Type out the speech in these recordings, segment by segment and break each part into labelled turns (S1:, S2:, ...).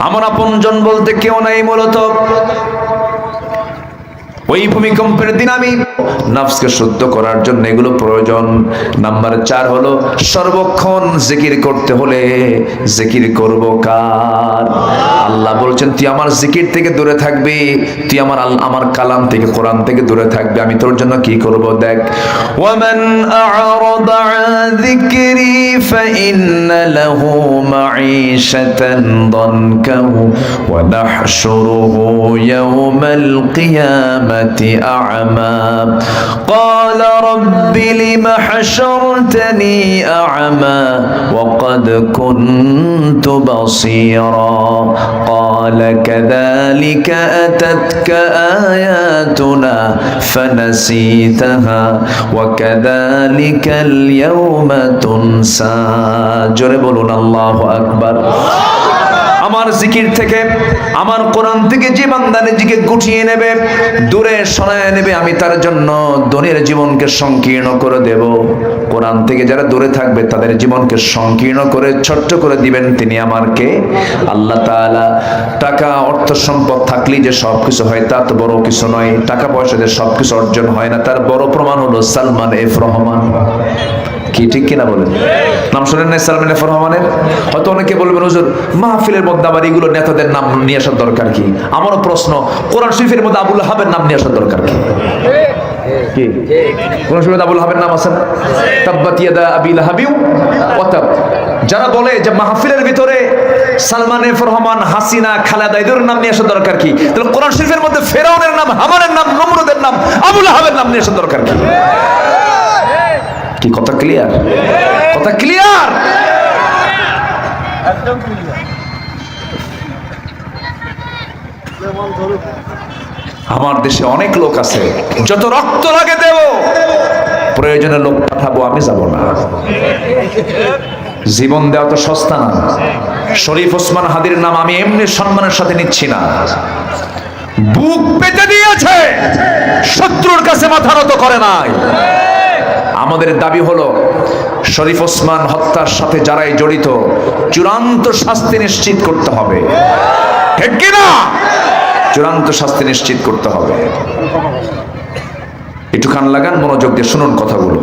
S1: আমার আপনজন বলতে কেউ নাই। মূলত ওই ভূমিকম্পের দিন আমি নফসকে শুদ্ধ করার জন্য এগুলো প্রয়োজন। নাম্বার 4 হলো সর্বক্ষণ জিকির করতে হলে জিকির করব কার? আল্লাহ বলছেন তুই আমার জিকির থেকে দূরে থাকবি, তুই আমার কালাম থেকে কোরআন থেকে দূরে থাকবি, আমি তোর জন্য কি করব দেখ। ওয়ামান আ'রাদা আন যিকরি ফাইন্না লাহু মাঈশাতান দানকাহু ওয়া নাহশুরুহু ইয়াওমাল কিয়ামাতি أعمى قال رب لم حشرتني أعمى وقد كنت بصيرا قال كذلك أتتك آياتنا فنسيتها وكذلك اليوم تنسى জোরে বলুন আল্লাহু আকবার। আমার জিকির থেকে, আমার কোরআন থেকে যে বান্দা নিজেকে গুটিয়ে নেবে, দূরে সরায় নেবে, আমি তার জন্য দুনিয়ার জীবনকে সংকীর্ণ করে দেব। কোরআন থেকে যারা দূরে থাকবে তাদের জীবনকে সংকীর্ণ করে ছোট্ট করে দিবেন তিনি আমার কে? আল্লাহ তাআলা। টাকা অর্থ সম্পদ থাকলেই যে সবকিছু হয় তা তো বড় কিছু নয়। টাকা পয়সা দিয়ে সবকিছু অর্জন হয় না, তার বড় প্রমাণ হলো সালমান এফ রহমান। কি ঠিক কিনা বলেন? নাম শুনেন না সালমান এফ রহমানের? হয়তো অনেকে বলবেন হুজুর মাহফিলের মধ্যে আবার এগুলো নেতাদের নাম নিয়ে আসার দরকার কি? আমারও প্রশ্ন, কোরআন শরীফের মধ্যে আবুল আহাবের নাম নিয়ে আসার দরকার কি? কি কোরআন শরীফে আবুল আহাবের নাম আছে না? তাব্বাত ইয়াদা আবি লাহাবিউ ওয়া তাব। যারা বলে যে মাহফিলের ভিতরে সালমান এফ রহমান, হাসিনা, খালেদা এদের নাম নিয়ে আসার দরকার কি? তাহলে কোরআন শরীফের মধ্যে ফেরাউনের নাম, হামানের নাম, নমরুদের নাম, আবুল আহাবের নাম নিয়ে আসার দরকার কি? কি কথা ক্লিয়ার? কথা ক্লিয়ার? একদম ক্লিয়ার। আমার দেশে অনেক লোক আছে, যত রক্ত লাগে দেব, প্রয়োজনে লোক পাঠাবো, আমি যাব না। জীবন দেওয়া তো সস্তা না। শরীফ ওসমান হাদির নাম আমি এমনি সম্মানের সাথে নিচ্ছি না। বুক পেতে দিয়েছে, শত্রুর কাছে মাথা নত করে নাই। আমাদের দাবি হলো শরীফ ওসমান হত্যার সাথে যারাই জড়িত চূড়ান্ত শাস্তি নিশ্চিত করতে হবে। ঠিক কিনা? চূড়ান্ত শাস্তি নিশ্চিত করতে হবে। একটু কান লাগান, মনোযোগ দিয়ে শুনুন কথাগুলো।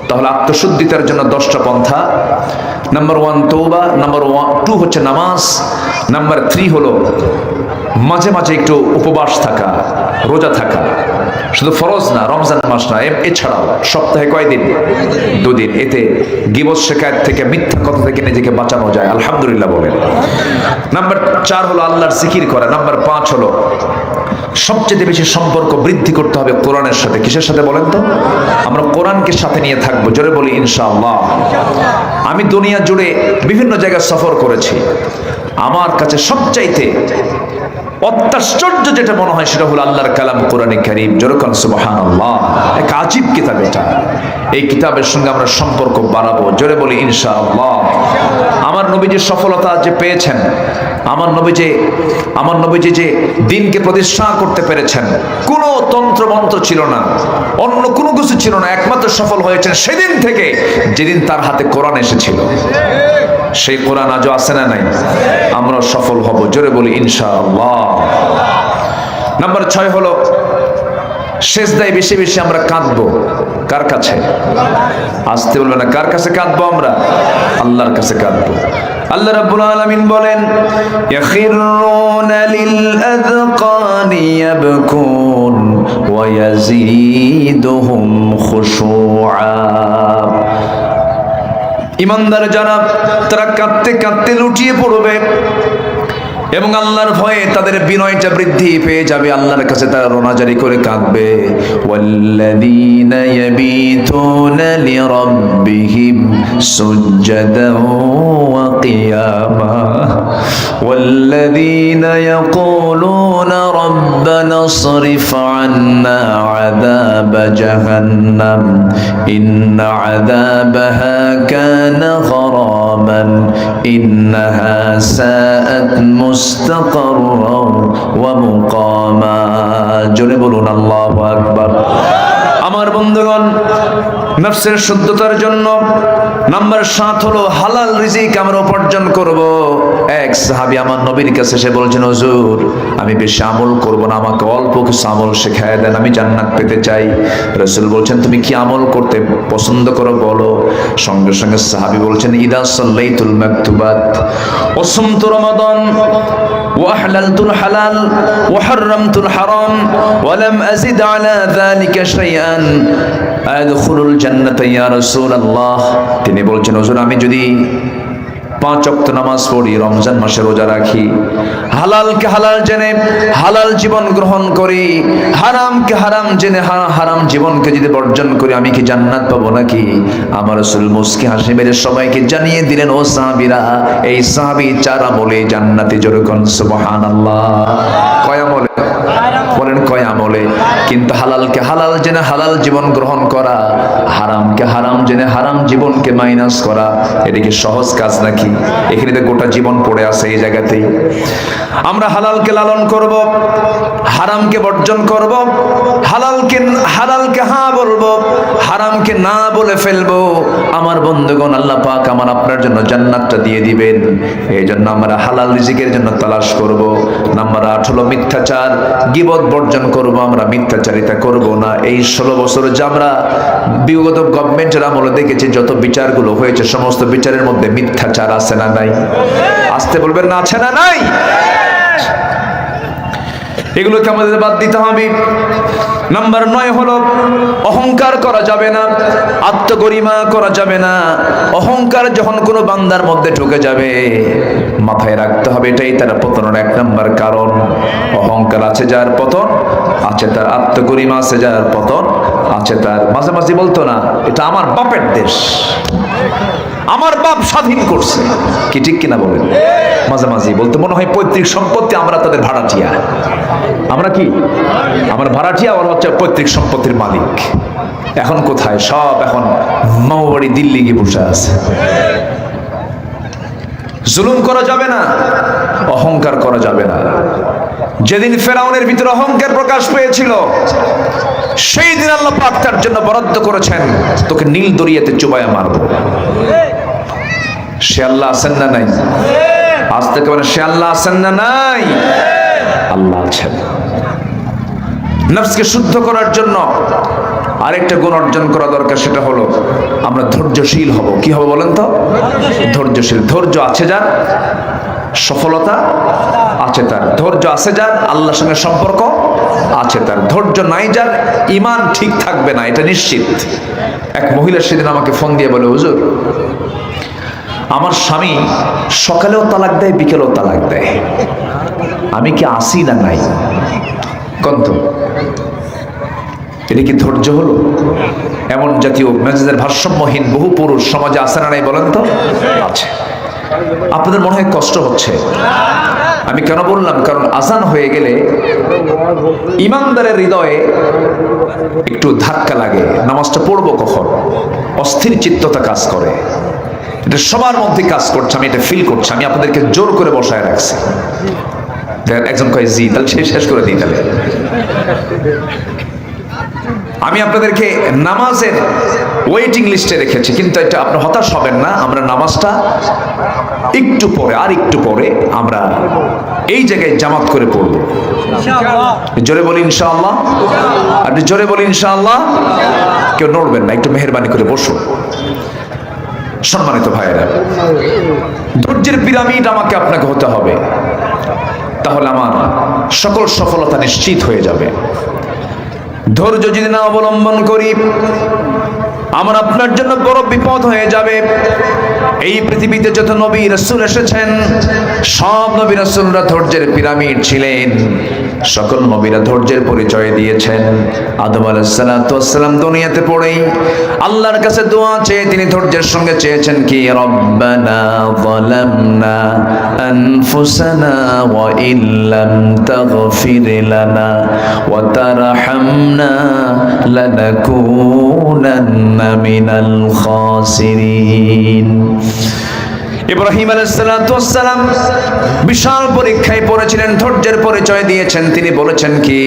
S1: তাহলে আত্মশুদ্ধিতার জন্য 10টা পন্থা। নাম্বার 1 তওবা, নাম্বার 2 হচ্ছে নামাজ, নাম্বার 3 হলো মাঝে মাঝে একটু উপবাস থাকা, রোজা থাকা। শুধু ফরজ না, রমজান মাস না, এছাড়াও সপ্তাহে কয়দিন? 2 দিন। এতে গীবত শিকায়ত থেকে, মিথ্যা কথা থেকে নিজেকে বাঁচানো যায়, আলহামদুলিল্লাহ বলেন। নাম্বার 4 হলো আল্লাহর জিকির করা। নাম্বার 5 হলো সবচেয়ে বেশি সম্পর্ক বৃদ্ধি করতে হবে কোরআনের সাথে। কিসের সাথে বলেন তো? আমরা কোরআনকে সাথে নিয়ে থাকবো, জোরে বলি ইনশাআল্লাহ। আমি দুনিয়া জুড়ে বিভিন্ন জায়গায় সফর করেছি, আমার কাছে সবচাইতে অত্যাশ্চর্য যেটা মনে হয় সেটা হলো আল্লাহর কালাম কোরআনে কারীম। জোরে বলেন সুবহানাল্লাহ। এক আজীব কিতাব এটা। এই কিতাবের সঙ্গে আমরা সম্পর্ক বাড়াবো, জোরে বলি ইনশাআল্লাহ। আমার নবীজি সফলতা যে পেয়েছেন, আমার নবীজি যে দিনকে প্রতিষ্ঠা করতে পেরেছেন, কোনো তন্ত্র মন্ত্র ছিল না, অন্য কোনো কিছু ছিল না, একমাত্র সফল হয়েছেন সেদিন থেকে যেদিন তার হাতে কোরআন এসেছিল। সেই কোরআন আজও আছে না নাই? আমরা সফল হব, জোরে বলি ইনশাআল্লাহ। নাম্বার 6 হলো সেজদায় বেশি বেশি আমরা কাঁদবো। কার কাছে? আসতে বলবে না, কার কাছে কাঁদবো আমরা? আল্লাহর কাছে কাঁদবো। আল্লাহ রাব্বুল আলামিন বলেন ইয়াখিরুনা লিল আযকানি ইয়াবকুন ওয়া ইয়াজিদুহুম খুশুআ। ইমানদার যারা, তারা কাঁদতে কাঁদতে লুটিয়ে পড়বে এবং আল্লাহর ভয়ে তাদের বিনয়টা বৃদ্ধি পেয়ে যাবে। আল্লাহর কাছে তারা রোনাজারি করে কাঁদবে। ওয়াল্লাযীনা ইয়াবীতুনা লিরাব্বিহিম সুজদান ওয়া কিয়ামা ওয়াল্লাযীনা ইয়াকুলুনা রাব্বানা ইসরিফ আন্না আযাবা জাহান্নাম ইন্না আযাবাহা কানা গরামান ইন্নাহা সাআত মুস্তাকাররা ওয়া মুকামা। জোরে বলুন আল্লাহু আকবার। আমার বন্ধুগণ, নফসের শুদ্ধতার জন্য। নাম্বার 7 হলো হালাল রিজিক আমরা উপার্জন করব। এক সাহাবী আমার নবীর কাছে এসে বলছেন, হুজুর আমি বেশি আমল করব না, আমাকে অল্প কিছু আমল শেখায় দেন, আমি জান্নাত পেতে চাই। রাসূল বলছেন, তুমি কি আমল করতে পছন্দ করো বলো। সঙ্গে সঙ্গে সাহাবী বলছেন, ইদা সাল্লাইতুল মাকতুবাত ওয়া সুমতু রমাদান ওয়া আহলালতুল হালাল ওয়া হারামতুল হারাম ওয়া লাম আযিদ আলা যালিকা শাইআন আদখুলুল জান্নাতা ইয়া রাসূলুল্লাহ। তিনি বলছেন, হুজুর আমি যদি 5 ওয়াক্ত নামাজ পড়ি, রমজান মাসে রোজা রাখি, হালালকে হালাল জেনে হালাল জীবন গ্রহণ করি, হারামকে হারাম জেনে হারাম জীবনকে যদি বর্জন করি, আমি কি জান্নাত পাবো নাকি? আমার রাসূল মুস্কি হাসি মেরে সবাইকে জানিয়ে দিলেন, ও সাহাবীরা, এই সাহাবী 4 আমলে জান্নাতে। জোরে কোন সুবহানাল্লাহ। কয় আমলে? বলেন কয় আমলে? কিন্তু হালালকে হালাল জেনে হালাল জীবন গ্রহণ করা, হারামকে হারাম জেনে হারাম জীবনকে মাইনাস করা, এটা কি সহজ কাজ নাকি? এখানে তো গোটা জীবন পড়ে আছে এই জায়গাতেই। আমরা হালালকে লালন করব, হারামকে বর্জন করব, হালালকে হ্যাঁ বলবো, হারামকে না বলে ফেলবো। আমার বন্ধুগণ, আল্লাহ পাক আমার আপনার জন্য জান্নাতটা দিয়ে দিবেন। এই জন্য আমরা হালাল রিজিকের জন্য তালাশ করব। নাম্বার 8 হলো মিথ্যাচার, গীবত বর্জন করব, আমরা মিথ্যাচারিতা করব না। এই 16 বছর যে আমরা বিগত গভর্নমেন্টের আমলে দেখেছি যত বিচারগুলো হয়েছে, সমস্ত বিচারের মধ্যে মিথ্যাচার আছে না নাই? আসতে বলবেন না, আছে না নাই? এগুলোকে আমাদের বাদ দিতে হবে। নাম্বার 9 হলো অহংকার করা যাবে না, আত্মগরিমা করা যাবে না। অহংকার যখন কোনো বান্দার মধ্যে ঢুকে যাবে, মাথায় রাখতে হবে এটাই তার পতনের 1 নাম্বার কারণ। অহংকার আছে যার পতন আছে তার, আত্মগরিমা আছে যার পতন আছে তার। মাঝে মাঝে বলতো না, এটা আমার বাপের দেশ, আমার বাপ স্বাধীন করছে, কি ঠিক কিনা বলেন? মাঝে মাঝে বলতে মনে হয় পৈতৃক সম্পত্তি, আমরা তাদের ভাড়াটিয়া। আমরা কি? আমার ভাড়াটিয়া, ওরা হচ্ছে পৈতৃক সম্পত্তির মালিক। এখন কোথায় সব? এখন মামাবাড়ি দিল্লি গিয়ে বসে আছে। জুলুম করা যাবে না, অহংকার করা যাবে না। যেদিন ফেরাউনের ভিতরে অহংকার প্রকাশ পেয়েছিল, সেই দিন আল্লাহ পাক তার জন্য বরাদ্দ করেছেন, তোকে নীল দরিয়াতে চুবায়া মারব। সে আল্লাহ আছেন না নাই? আজ থেকে বলে, সে আল্লাহ আছেন না নাই? আল্লাহ আছেন। নফসকে শুদ্ধ করার জন্য আরেকটা গুণ অর্জন করা দরকার, সেটা হলো আমরা ধৈর্যশীল হব। কি হবে বলেন তো? ধৈর্যশীল। ধৈর্য আছে যার, সফলতা আছে তার। ধৈর্য আছে যার, আল্লাহর সঙ্গে সম্পর্ক আছে তার। ধৈর্য নাই যার, ঈমান ঠিক থাকবে না, এটা নিশ্চিত। এক মহিলা সেদিন আমাকে ফোন দিয়ে বলে, হুজুর আমার স্বামী সকালেও তালাক দেয়, বিকেলেও তালাক দেয়, আমি কি আসি না নাই? কন্ত এটা কি ধৈর্য হলো? এমন জাতীয় মেজাজের ভারসাম্যহীন বহু পুরুষ সমাজে আছে না নাই বলেন তো? আছে। আপনাদের মনে হয় কষ্ট হচ্ছে। আমি কেন বললাম? কারণ আজান হয়ে গেলে ইমানদারের হৃদয়ে একটু ধাক্কা লাগে, নামাজটা পড়বো কখন, অস্থির চিত্ততা কাজ করে। এটা সবার মধ্যে কাজ করছে, আমি এটা ফিল করছি। আমি আপনাদেরকে জোর করে বসায় রাখছি। একজন কয় জি, তাহলে শেষ করে দিই। তাহলে আমি আপনাদেরকে নামাজের ওয়েটিং লিস্টে রেখেছি, কিন্তু এটা আপনি হতাশ হবেন না। আমরা নামাজটা একটু পরে, আর একটু পরে আমরা এই জায়গায় জামাত করে পড়ব। জোরে বলি ইনশাআল্লাহ। আপনি জোরে বলি ইনশাআল্লাহ। কেউ নড়বেন না, একটু মেহেরবানি করে বসুন। সম্মানিত ভাইয়েরা, ধৈর্যের পিরামিড আমাকে আপনাকে হতে হবে, তাহলে আমার সকল সফলতা নিশ্চিত হয়ে যাবে। ধৈর্য যদি না অবলম্বন করি, আমার আপনার জন্য বড় বিপদ হয়ে যাবে। এই পৃথিবীতে যত নবী রাসূল এসেছেন, সব নবী রাসূলরা ধৈর্যের পিরামিড ছিলেন। সকল নবীরা ধৈর্যের পরিচয় দিয়েছেন। আদম আলাইহিস সালাতু ওয়াস সালাম দুনিয়াতে পড়েই আল্লাহর কাছে দোয়া চেয়ে তিনি ধৈর্যের সঙ্গে চেয়েছেন কি, রব্বানা যালামনা আনফুসানা ওয়া ইল্লাম তাগফির লানা ওয়া তারহামনা লানাকুনান্না মিনাল খাসিরিন। ইব্রাহিম আলাইহিস সালাম বিশাল পরীক্ষায় পড়েছিলেন, ধৈর্যের পরিচয় দিয়েছেন। তিনি বলেছেন কি,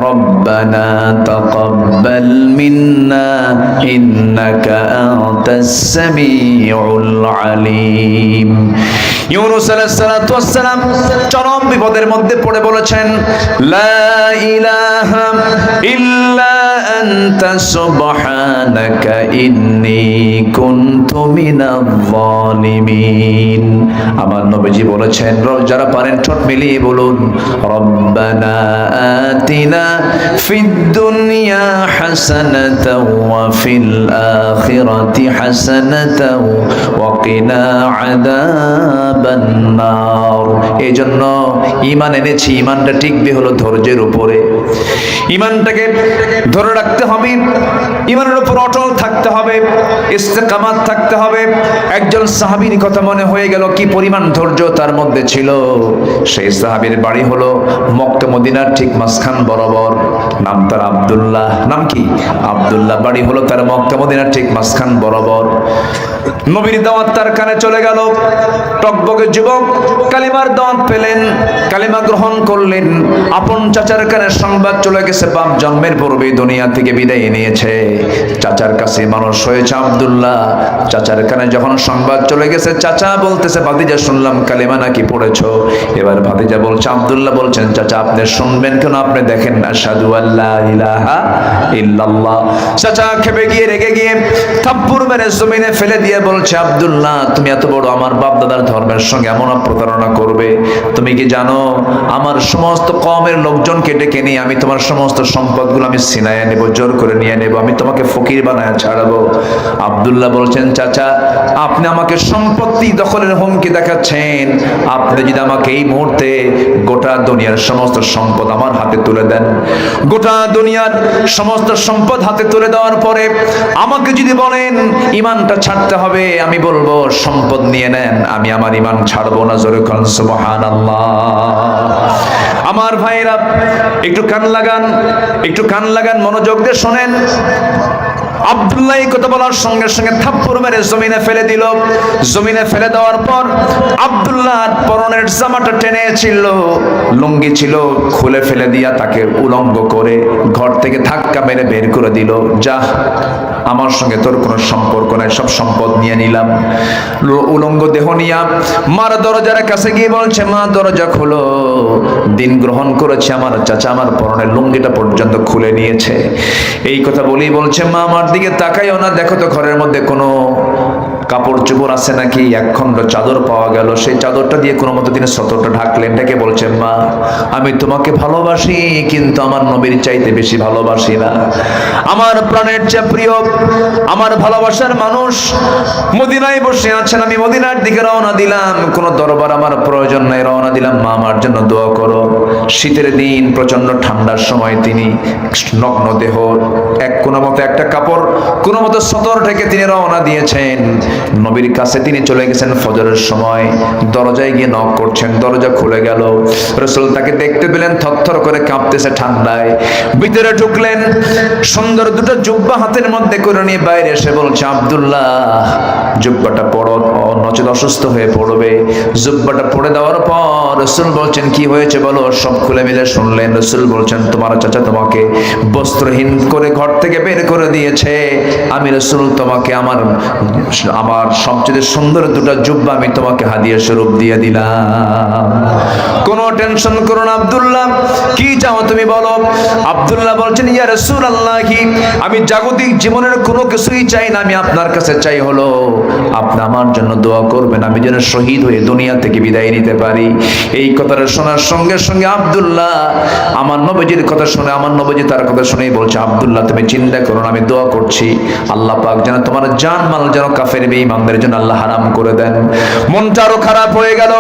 S1: রব্বানা তাকাব্বাল মিন্না ইন্নাকা আনতাস সামিউল আলিম। ইউনূস আলাইহিস সালাম চরম বিপদের মধ্যে পড়ে বলেছেন, লা ইলাহা ইল্লা আনতা সুবহানাকা ইন্নী কুনতু মিনাল যালিমিন। আমার নবীজি বলেছেন, যারা পারেন ঠোঁট মিলিয়ে বলুন, রব্বানা আতিনা ফিদ দুনিয়া হাসানাতাও ওয়া ফিল আখিরাতি হাসানাতাও ওয়া কিনা আযাবান নার। এই জন্য ঈমান এনেছি, ঈমানটা টিকবে হলো ধৈর্যের উপরে। ঈমানটাকে ধরে রাখতে হবে, ঈমানের উপর অটল থাকতে হবে, ইস্তেকামাত থাকতে হবে। একজন সাহাবীর কথা মনে হয়ে গেল, কি পরিমাণ ধৈর্য তার মধ্যে ছিল। সেই সাহাবীর বাড়ি হলো মক্কা মদিনার ঠিক মাঝখান বরাবর। নাম তার আব্দুল্লাহ। নাম কি? আব্দুল্লাহ। বাড়ি হলো তার মক্কা মদিনার ঠিক মাঝখান বরাবর। নবীর দাওয়াত তার কানে চলে গেল। টকবকে যুবক কালিমার দাওয়াত পেলেন, কালিমা গ্রহণ করলেন। আপন চাচার কানে সংবাদ চলে গেছে, বাপ জন্মের পূর্বে দুনিয়া থেকে বিদায় নিয়েছে। চাচার কাছে মানুষ হয়েছে আব্দুল্লাহ। চাচার কানে যখন সংবাদ চলে গেছে, চাচা বলতেছে, ভাতিজা শুনলাম কালিমা নাকি পড়েছো। এবার ভাতিজা বলছে, আব্দুল্লাহ বলছেন, চাচা আপনি শুনবেন কেন? আপনি দেখেন না, আশহাদু আল্লা ইলাহা ইল্লাল্লাহ। চাচা খেপে গিয়ে রেগে গিয়ে থাপ্পড় মেরে জমিনে ফেলে দিয়ে বলছে, আব্দুল্লাহ তুমি এত বড় আমার বাপ দাদার ধর্মের সঙ্গে এমন প্রতারণা করবে? তুমি কি জানো আমার সমস্ত কওমের লোকজনকে ডেকে নিয়ে আমি তোমার সমস্ত সম্পদগুলো আমি ছিনাইয়া নেব, জোর করে নিয়ে নেব, আমি তোমাকে ফকির বানায় ছাড়াবো। আব্দুল্লাহ বলছেন, চাচা আপনি আমাকে সম্পত্তি দখলের হুমকি দেখাচ্ছেন। আপনি যদি আমাকে এই মুহূর্তে গোটা দুনিয়ার সমস্ত সম্পদ আমার হাতে তুলে দেন, গোটা দুনিয়ার সমস্ত সম্পদ হাতে তুলে দেওয়ার পরে আমাকে যদি বলেন ঈমানটা ছাড়তে হবে, আমি বলবো সম্পদ নিয়ে নেন, আমি আমার ঈমান ছাড়বো না। জোরে কোন সুবহানাল্লাহ। আমার ভাইরা একটু কান লাগান, একটু কান লাগান, মনোযোগ দিয়ে শোনেন। আব্দুল্লাহ এই কথা বলার সঙ্গে সঙ্গে থাপ্পড় মেরে জমিনে ফেলে দিল। জমিনে ফেলে দেওয়ার পর আব্দুল্লাহ পরনের জামাটা টেনে ছিল, লুঙ্গি ছিল, খুলে ফেলে দিয়া তাকে উলঙ্গ করে ঘর থেকে ধাক্কা মেরে বের করে দিল। যা, আমার সঙ্গে তোর কোনো সম্পর্ক নাই, সব সম্পদ নিয়ে নিলাম। উলঙ্গ দেহ নিয়া মার দরজার কাছে গিয়ে বলছে, মা দরজা খোলো, দিন গ্রহণ করেছে আমার চাচা, আমার পরনের লুঙ্গিটা পর্যন্ত খুলে নিয়েছে। এই কথা বলেই বলছে, মা আমার দিকে তাকাইও না, দেখো তো ঘরের মধ্যে কোনো কাপড় চোপড় আছে নাকি। এক খণ্ড চাদর পাওয়া গেল, সেই চাদরটা দিয়ে কোনো মতো তিনি সতরটা ঢাকলেন। ডেকে বলছে, মা আমি তোমাকে ভালোবাসি, কিন্তু আমার নবীর চাইতে বেশি ভালোবাসি না। আমার প্রাণের চেয়ে প্রিয় আমার ভালোবাসার মানুষ মদিনায় বসে আছেন, আমি মদিনার দিকে রওনা দিলাম। কোনো দরবার আমার প্রয়োজন নাই, রওনা দিলাম। মা আমার জন্য দোয়া করো। শীতের দিন, প্রচন্ড ঠান্ডার সময় তিনি নগ্ন দেহ, এক কোনো মতো একটা কাপড় কোনো মতো সতর থেকে তিনি রওনা দিয়েছেন। নবীর কাছে তিনি চলে গেছেন ফজরের সময়। দরজায় গিয়ে নক করছেন, দরজা খুলে গেল। রাসূল তাকে দেখতে পেলেন, থরথর করে কাঁপতেছে ঠান্ডায়। ভিতরে ঢুকলেন, সুন্দর দুটো জুব্বা হাতের মধ্যে করে নিয়ে বাইরে এসে বলছে, আব্দুল্লাহ জুব্বাটা পরো, নচেত অসুস্থ হয়ে পড়বে। জুব্বাটা পরে দেওয়ার পর রাসূল বলছেন, কি হয়েছে বলো। সব খুলে মিলে শুনলেন। রাসূল বলছেন, তোমার চাচা তোমাকে বস্ত্রহীন করে ঘর থেকে বের করে দিয়েছে। আমি রাসূল তোমাকে আমার সবচেয়ে সুন্দর দুটো জুব্বা আমি তোমাকে হাদিয়া স্বরূপ দিয়ে দিলাম। কোনো টেনশন করো না আব্দুল্লাহ, কি চাও তুমি বলো। আব্দুল্লাহ বলছেন, ইয়া রাসূলুল্লাহ, আমি জাগতিক জীবনের কোনো কিছুই চাই না, আমি আপনার কাছে চাই হলো আপনি আমার জন্য দোয়া করবেন, আমি যেন শহীদ হয়ে দুনিয়া থেকে বিদায় নিতে পারি। এই কথাটা শোনার সঙ্গে সঙ্গে আব্দুল্লাহ আমার নবীজির কথা শুনে, আমার নবীজি তার কথা শুনেই বলছে, আব্দুল্লাহ তুমি চিন্তা করো না, আমি দোয়া করছি আল্লাহ পাক যেন তোমার জান মাল যেন কাফের বেঈমানদের জন্য আল্লাহ হারাম করে দেন। মনটা আরো খারাপ হয়ে গেল।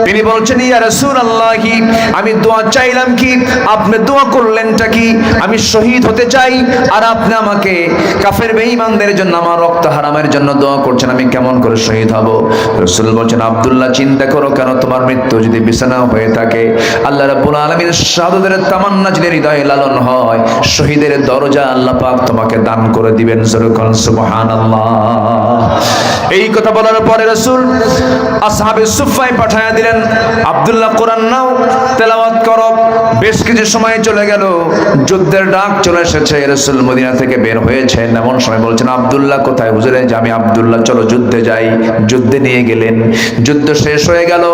S1: তিনি বলছেন, ইয়া রাসূলুল্লাহ, কি, আমি দোয়া চাইলাম কি, আপনি দোয়া করলেনটা কি? আমি শহীদ হতে চাই আর আপনি আমাকে কাফের বেঈমানদের জন্য, আমার রক্ত হারামের জন্য দোয়া করছেন, আমি কেমন করে শহীদ হব? রাসূল বলছেন, আব্দুল্লাহ চিন্তা করো, কেন তোমার মৃত্যু যদি বিছানা হয়ে থাকে, আল্লাহ রাব্বুল আলামিন শাহাদাতের তামান্না যদি হৃদয়ে লালন হয়, শহীদের দরজা আল্লাহ পাক তোমাকে দান করে দিবেন। যখন সুবহানাল্লাহ। এই কথা বলার পরে রাসূল আসহাবে সুফফায় পাঠিয়ে দিলেন, আব্দুল্লাহ কোরআন নাও, তেলাওয়াত করো। বেশ কিছু সময় চলে গেল, যুদ্ধের ডাক চলে এসেছে, রাসূল মদিনা থেকে বের হয়েছেন। এমন সময় বলছেন, আব্দুল্লাহ কোথায়? হুজুরে, যে আমি আব্দুল্লাহ, চলো যুদ্ধে যাই। যুদ্ধে নিয়ে গেলেন, যুদ্ধ শেষ হয়ে গেল।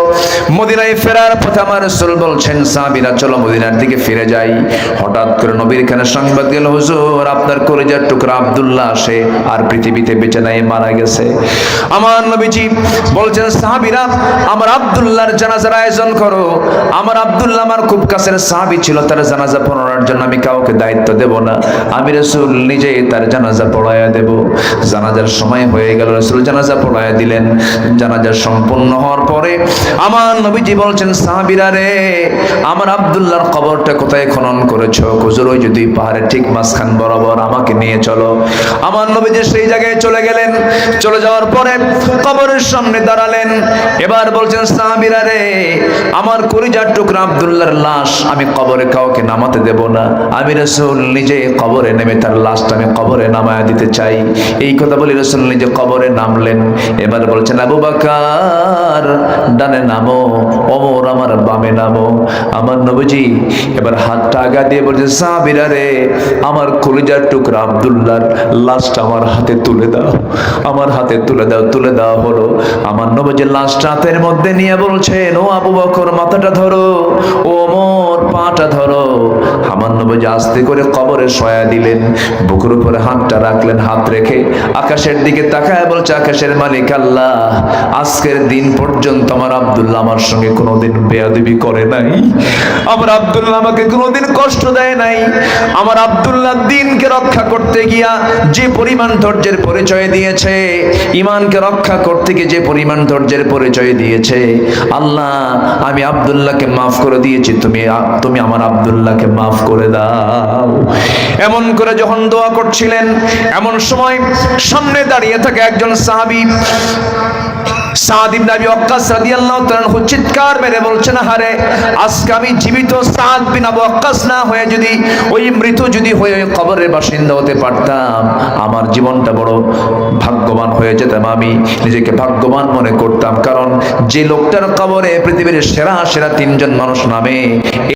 S1: মদিনায় ফেরার পথে আমার রাসূল বলছেন, সাহাবীরা চলো মদিনার দিকে ফিরে যাই। হঠাৎ করে নবীর কানে সংবাদ গেল, হুজুর আপনার কলিজার টুকরা আব্দুল্লাহ আসে আর পৃথিবীতে বেঁচে নাই, মারা গেছে। আমার নবীজি বলছেন, সাহাবীরা আমার আব্দুল্লাহর জানাজার আয়োজন করো। আমার আব্দুল্লাহ আমার খুব কাছের সাহাবী ছিল, তার জানাজা পড়ানোর জন্য আমি কাউকে দায়িত্ব দেব না, আমি রাসূল নিজেই তার জানাজা পড়ায়া দেব। জানাজার সময় হয়ে গেল, রাসূল জানাজা পড়ায়া দিলেন। জানাজা সম্পূর্ণ হওয়ার পরে আমার নবীজি বলছেন, সাহাবীরা রে, আমার আব্দুল্লাহর কবরটা কোথায় খনন করেছো? হুজুর ওই যদি পাহাড়ের ঠিক মাঝখান বরাবর, আমাকে নিয়ে চলো। আমার নবীজি সেই জায়গায় চলে গেলেন। চলে যাওয়ার পরে কবরের সামনে দাঁড়ালেন। এবার বলছেন, সাহাবীরা রে, আমার কলিজার টুকরা আব্দুল্লাহর লাশ আমি কবরে কাউকে নামাতে দেব না, আমি রাসূল নিজে কবরে নেমে তার লাশটা আমি কবরে নামায়া দিতে চাই। এই কথা বলে রাসূল নিজে কবরে নামলেন। এবার বলছেন, আবু বকর ডানে নামো, ওমর আমার বামে নামো। আমার নবীজি এবার হাতটা আগা দিয়ে বলছে, সাহাবীরা রে, আমার কলিজার টুকরা আব্দুল্লাহর লাশটা আমার হাতে তুলে দাও, আমার হাতে তুলে দাও। তুলে দেওয়া হলো। আমার নবীজি লাশটা হাতের মধ্যে নিয়ে বলছেন, ও আবু বকর মাথাটা ধরো, ও ওমর পাটা ধরো। আমার নবীজি আস্তে করে কবরে শোয়া দিলেন, বুকের উপরে হাতটা রাখলেন। হাত রেখে আকাশের দিকে তাকায় বলছে, আকাশের মালিক আল্লাহ, আজকের দিন পর্যন্ত আমার আব্দুল্লাহ আমার সঙ্গে কোনোদিন বেয়াদবি করে নাই, আমার আব্দুল্লাহ আমাকে কোনোদিন কষ্ট দেয় নাই। আমার আব্দুল্লাহ দিনকে রক্ষা করতে গিয়া যে পরিমাণ ধৈর্যের পরিচয় দিয়েছে, ইমানকে রক্ষা করতে গিয়ে যে পরিমাণ ধৈর্যের পরিচয় দিয়েছে, আল্লাহ আমি আব্দুল্লাহকে মাফ করে দিয়েছি, তুমি আমার আব্দুল্লাহকে মাফ করে দাও। এমন করে যখন দোয়া করছিলেন, এমন সময় সামনে দাঁড়িয়ে থাকে একজন সাহাবী, সাদ ইবনে আবি ওয়াক্কাস রাদিয়াল্লাহু তাআলা আনহু চিৎকার মেরে বলছেন, হারে আজকে আমি জীবিত সাদ বিন আবু ওয়াক্কাস না হয়ে যদি ওই মৃত যদি হয়ে কবরের বাসিন্দা হতে পারতাম, আমার জীবনটা বড় ভাগ্যবান হয়ে যেতাম। আমি নিজেকে ভাগ্যবান মনে করতাম, কারণ যে লোকটার কবরে পৃথিবীর সেরা সেরা তিনজন মানুষ নামে